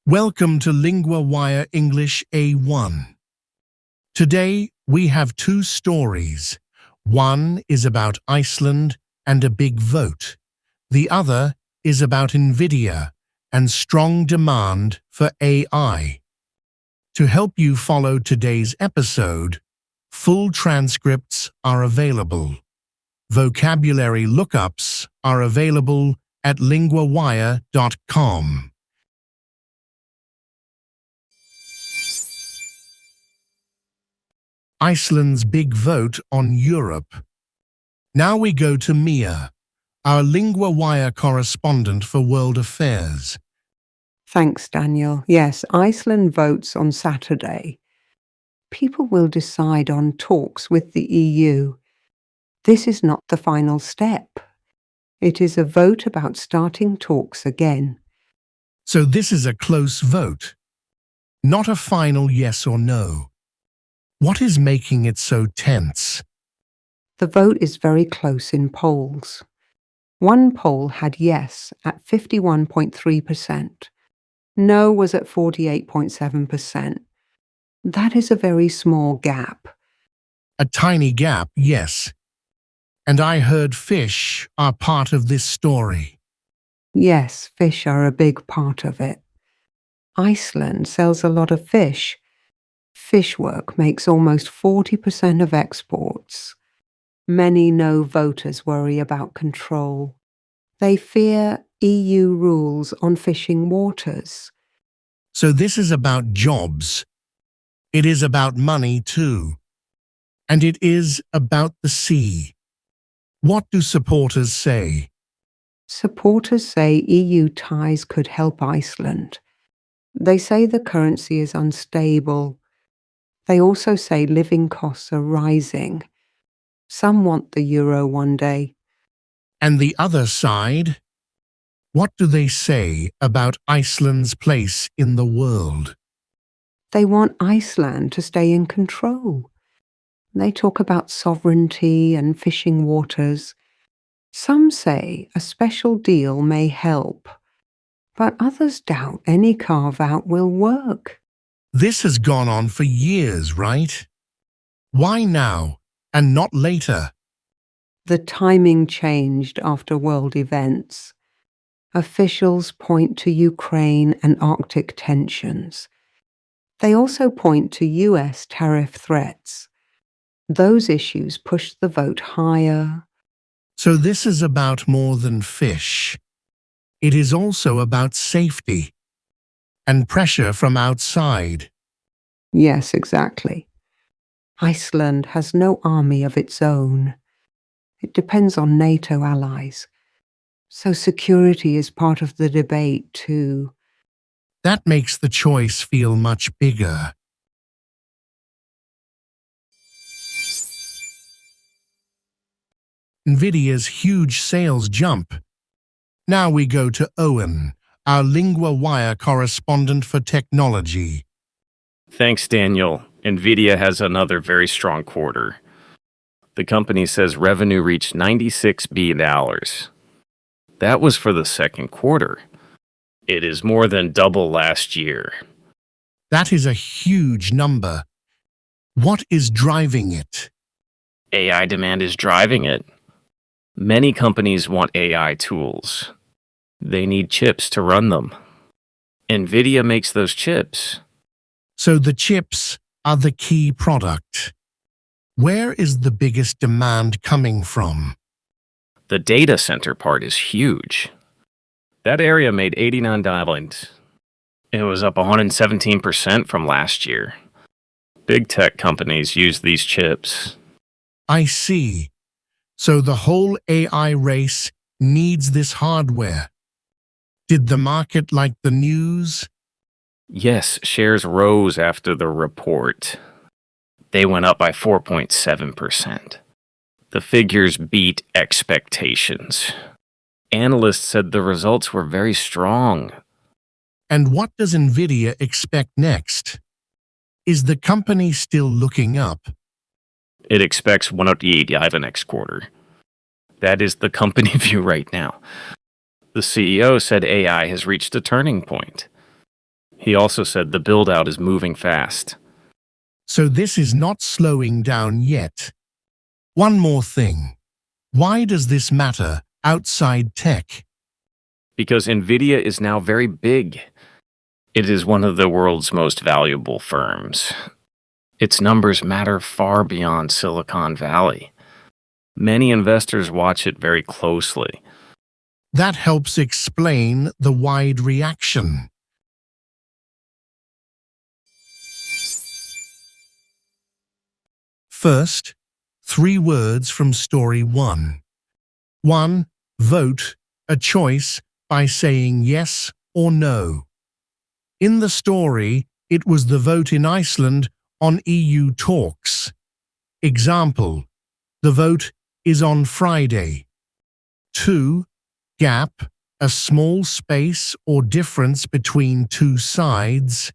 Welcome to LinguaWire English A1. Today, we have two stories. One is about Iceland and a big vote. The other is about Nvidia and strong demand for AI. To help you follow today's episode, full transcripts are available. Vocabulary lookups are available at LinguaWire.com. Iceland's big vote on Europe. Now we go to Mia, our LinguaWire correspondent for World Affairs. Thanks, Daniel. Yes, Iceland votes on Saturday. People will decide on talks with the EU. This is not the final step. It is a vote about starting talks again. So this is a close vote, not a final yes or no. What is making it so tense? The vote is very close in polls. One poll had yes at 51.3%. No was at 48.7%. That is a very small gap. A tiny gap, yes. And I heard fish are part of this story. Yes, fish are a big part of it. Iceland sells a lot of fish. Fishwork makes almost 40% of exports. Many no voters worry about control. They fear EU rules on fishing waters. So this is about jobs. It is about money too. And it is about the sea. What do supporters say? Supporters say EU ties could help Iceland. They say the currency is unstable. They also say living costs are rising. Some want the euro one day. And the other side? What do they say about Iceland's place in the world? They want Iceland to stay in control. They talk about sovereignty and fishing waters. Some say a special deal may help, but others doubt any carve-out will work. This has gone on for years, right? Why now and not later? The timing changed after world events. Officials point to Ukraine and Arctic tensions. They also point to US tariff threats. Those issues pushed the vote higher. So this is about more than fish. It is also about safety and pressure from outside. Yes, exactly. Iceland has no army of its own. It depends on NATO allies. So security is part of the debate too. That makes the choice feel much bigger. Nvidia's huge sales jump. Now we go to Owen, our LinguaWire correspondent for technology. Thanks, Daniel. Nvidia has another very strong quarter. The company says revenue reached $96 billion. That was for the second quarter. It is more than double last year. That is a huge number. What is driving it? AI demand is driving it. Many companies want AI tools. They need chips to run them. Nvidia makes those chips. So the chips are the key product. Where is the biggest demand coming from? The data center part is huge. That area made $89 billion. It was up 117% from last year. Big tech companies use these chips. I see. So the whole AI race needs this hardware. Did the market like the news? Yes, shares rose after the report. They went up by 4.7%. The figures beat expectations. Analysts said the results were very strong. And what does Nvidia expect next? Is the company still looking up? It expects 188 the next quarter. That is the company view right now. The CEO said AI has reached a turning point. He also said the build-out is moving fast. So this is not slowing down yet. One more thing. Why does this matter outside tech? Because Nvidia is now very big. It is one of the world's most valuable firms. Its numbers matter far beyond Silicon Valley. Many investors watch it very closely. That helps explain the wide reaction. First, 3 words from story 1. 1. Vote, a choice by saying yes or no. In the story, it was the vote in Iceland on EU talks. Example, the vote is on Friday. 2. Gap, a small space or difference between two sides.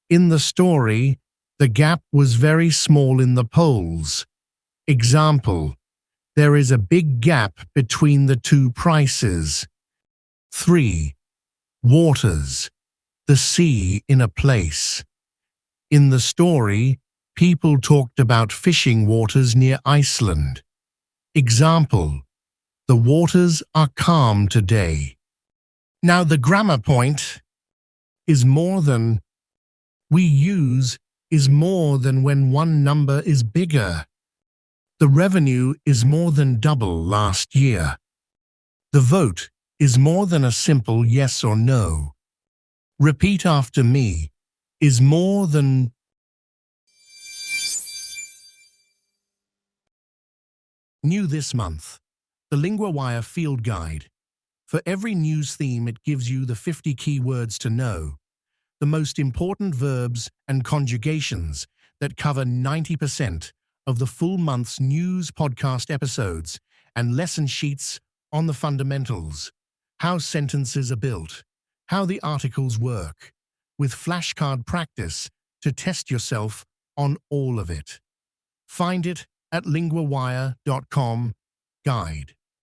In the story, the gap was very small in the polls. Example, there is a big gap between the two prices. 3. Waters, the sea in a place. In the story, people talked about fishing waters near Iceland. Example, the waters are calm today. Now the grammar point is more than. We use is more than when one number is bigger. The revenue is more than double last year. The vote is more than a simple yes or no. Repeat after me. Is more than. New this month, the LinguaWire Field Guide. For every news theme, it gives you the 50 key words to know, the most important verbs and conjugations that cover 90% of the full month's news podcast episodes, and lesson sheets on the fundamentals, how sentences are built, how the articles work, with flashcard practice to test yourself on all of it. Find it at linguawire.com guide.